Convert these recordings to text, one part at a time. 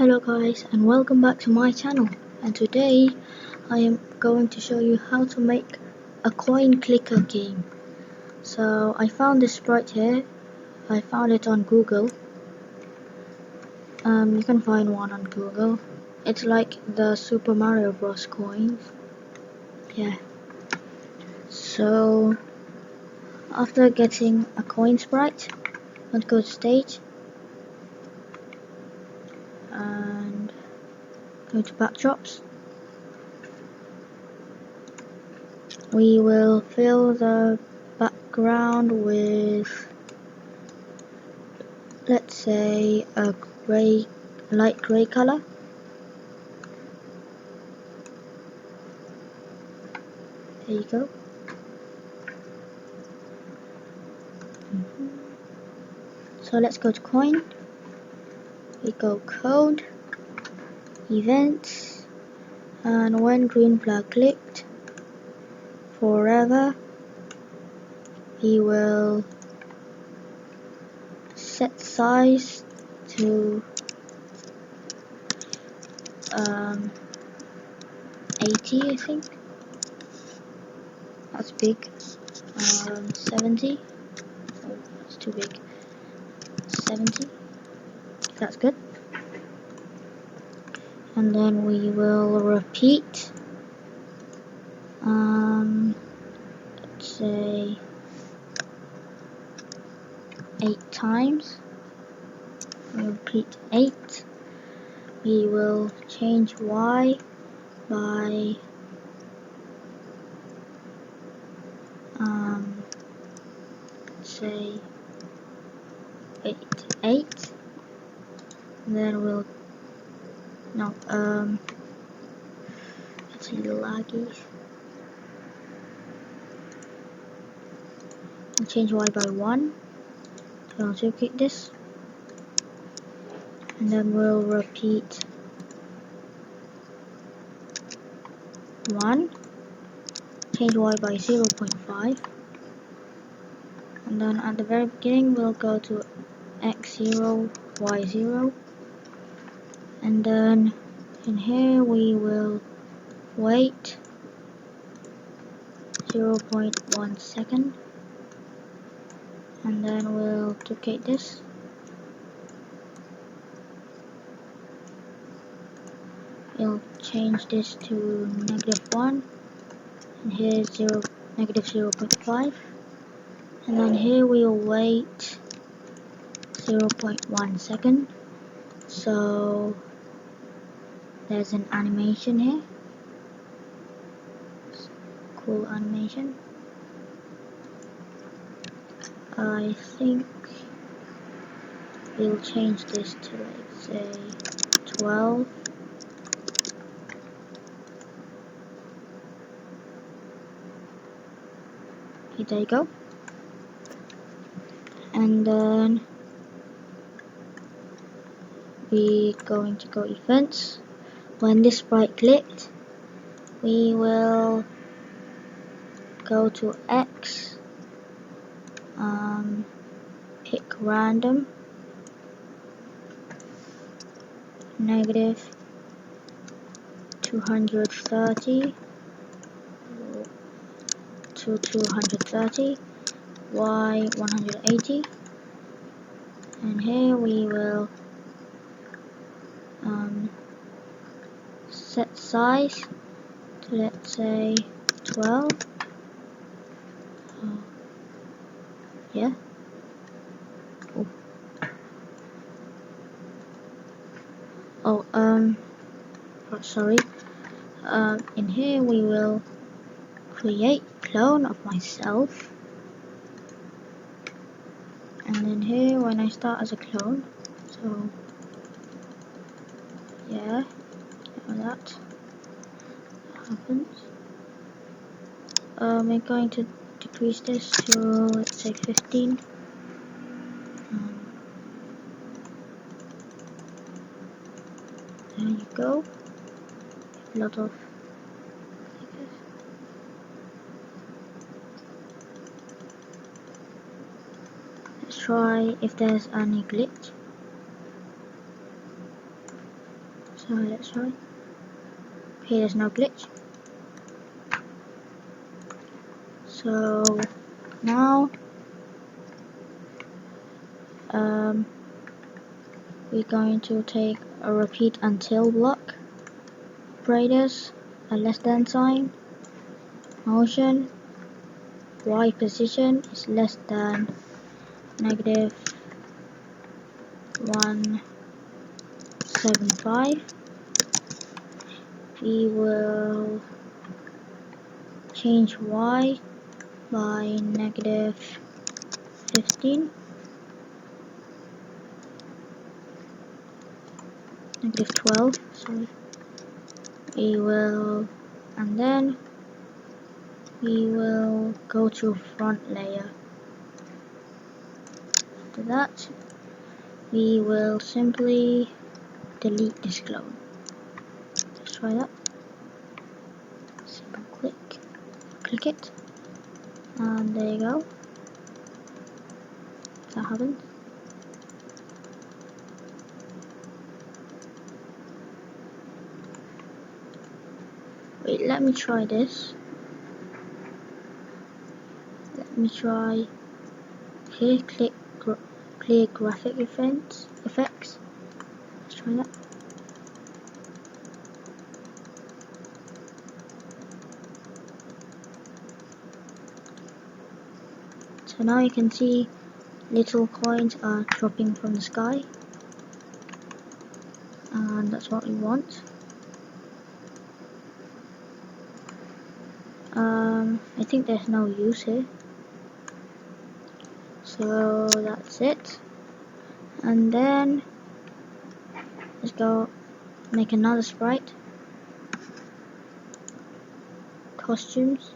Hello guys, and welcome back to my channel, and today I am going to show you how to make a coin clicker game. So I found this sprite here. I found it on Google. You can find one on Google. It's like the Super Mario Bros coins. Yeah. So after getting a coin sprite, let's go to stage and go to backdrops. We will fill the background with, let's say, a light grey color. There you go. So let's go to coin. We go code, events, and when green flag clicked, forever, we will set size to 80, I think. That's big. 70. Oh, that's too big. 70. That's good. And then we will repeat. Let's say 8 times. We repeat 8. We will change Y by say 8. And then we'll it's a little laggy. We'll change Y by 1. So I'll duplicate this, and then we'll repeat 1. Change Y by 0.5. And then at the very beginning we'll go to x0, y0, and then in here we will wait 0.1 second, and then we'll duplicate this. We'll change this to -1, and here's -0.5, and then here we'll wait 0.1 second. So there's an animation here. Cool animation. I think we'll change this to, let's say, 12. Okay, there you go. And then we're going to go events. When this sprite clicked, we will go to X, pick random, -230 to 230, Y 180, and here we will set size to, let's say, 12. Yeah. Sorry. In here we will create clone of myself, and then here when I start as a clone, so yeah, that happens. We're going to decrease this to, let's say, 15. There you go. A lot of clickers. Let's try if there's any glitch. So let's try. Okay, there's no glitch. So now we're going to take a repeat until block, operators, a less than sign, motion, y position is less than negative 175. We will change y by negative 15, negative 12, sorry. We will, and then we will go to front layer. After that, we will simply delete this clone. Let's try that. Simple click it, and there you go. That happens. Wait, let me try this. Let me try here, clear graphic effects. Let's try that. So now you can see little coins are dropping from the sky, and that's what we want. I think there's no use here, so that's it. And then let's go make another sprite, costumes,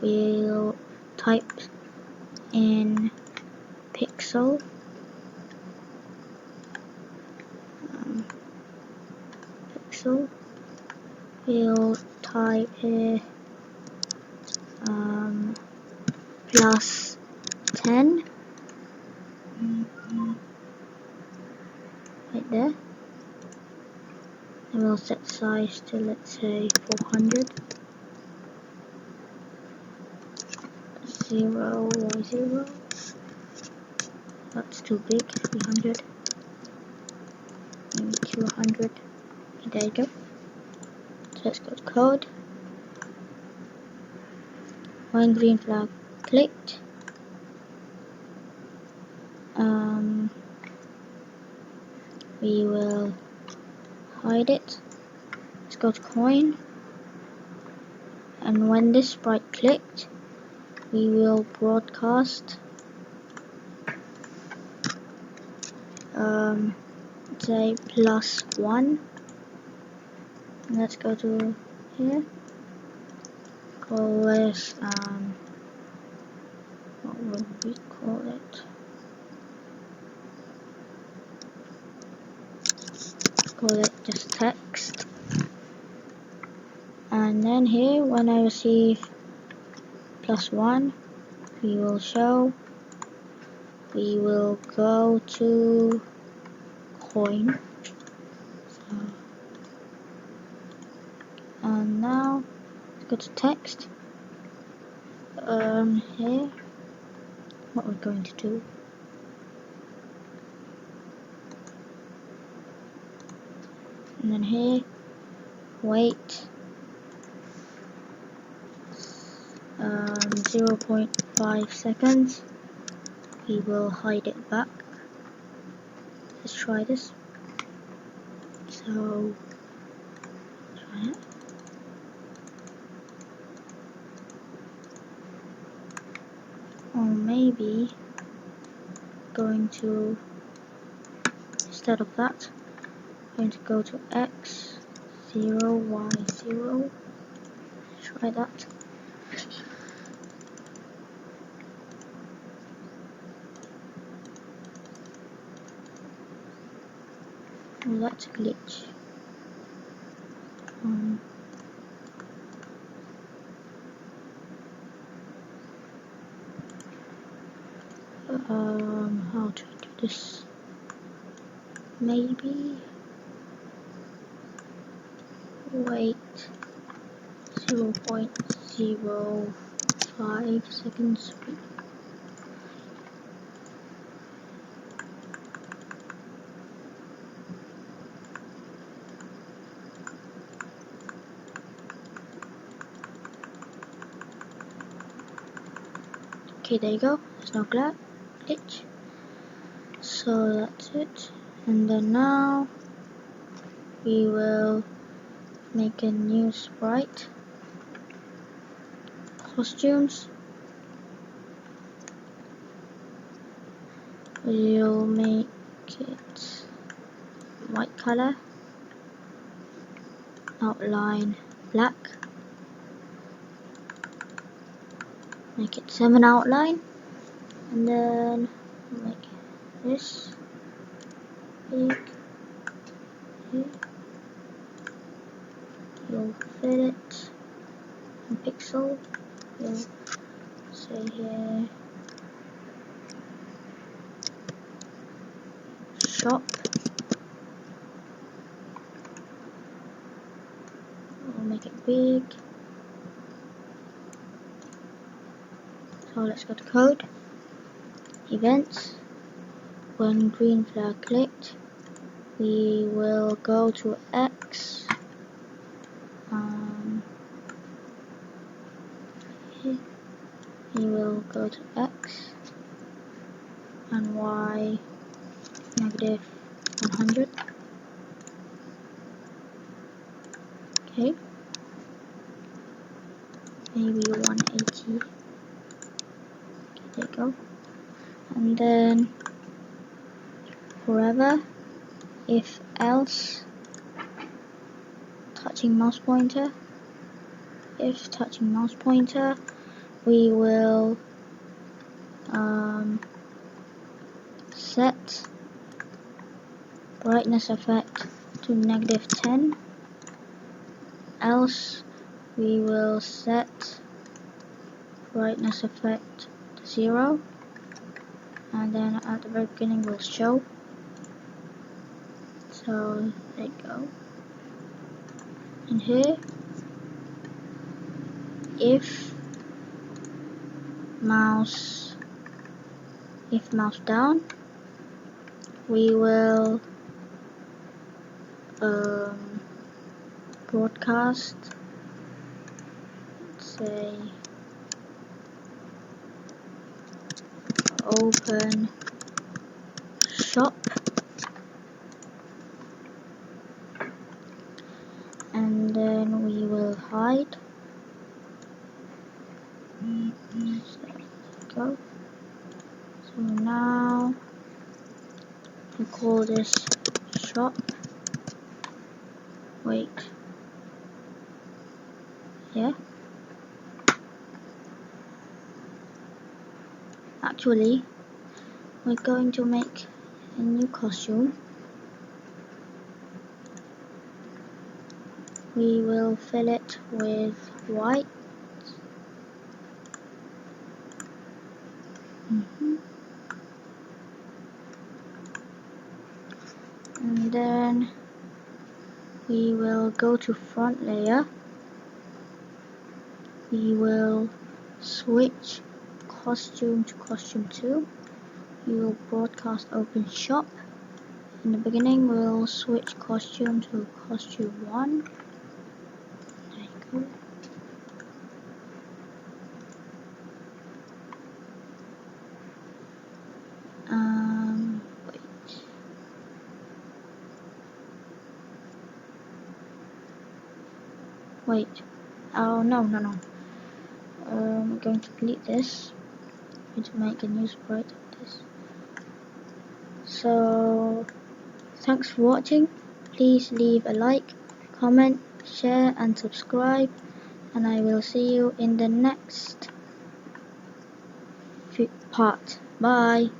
we'll type in pixel, we'll type here plus 10 right there, and we'll set size to, let's say, 400, 0 y 0, that's too big, 300, maybe 200, there you go. So let's go to code. When green flag clicked, we will hide it. Let's go to coin, and when this sprite clicked, we will broadcast say +1. And let's go to here, call this what will we call it? Call it just text. And then here, when I receive +1, we will show, we will go to coin. So, and now let's go to text. Here, what we're going to do, and then here, wait 0.5 seconds, we will hide it back. Let's try this. So try it. Or maybe going to, instead of that, I'm going to go to x 0 y 0. Try that. Oh, that's a glitch. how to do this? Maybe wait 0.05 seconds. Okay, there you go. There's no glitch. So that's it. And then now we will make a new sprite. Costumes. We'll make it white color. Outline black. Make it 7 outline. And then make this big. You'll fill it in pixel. You'll say here shop. We'll make it big. So let's go to code. Events. When green flag clicked, we will go to X. We will go to X and Y negative 100. Okay. Maybe 180. Okay, there you go. And then forever, if else, touching mouse pointer. If touching mouse pointer, we will set brightness effect to -10. Else, we will set brightness effect to 0. And then at the very beginning we'll show. So there you go. And here, if mouse down, we will broadcast, let's say open shop, and then we will hide. So there you go. So now we call this shop. Wait. Yeah. Actually, we're going to make a new costume. We will fill it with white. And then we will go to front layer. We will switch costume to costume 2. We will broadcast open shop. In the beginning we'll switch costume to costume 1. There you go. Wait. Oh no. I'm going to delete this. I'm going to make a new sprite of this. So thanks for watching. Please leave a like, comment, share and subscribe, and I will see you in the next part. Bye.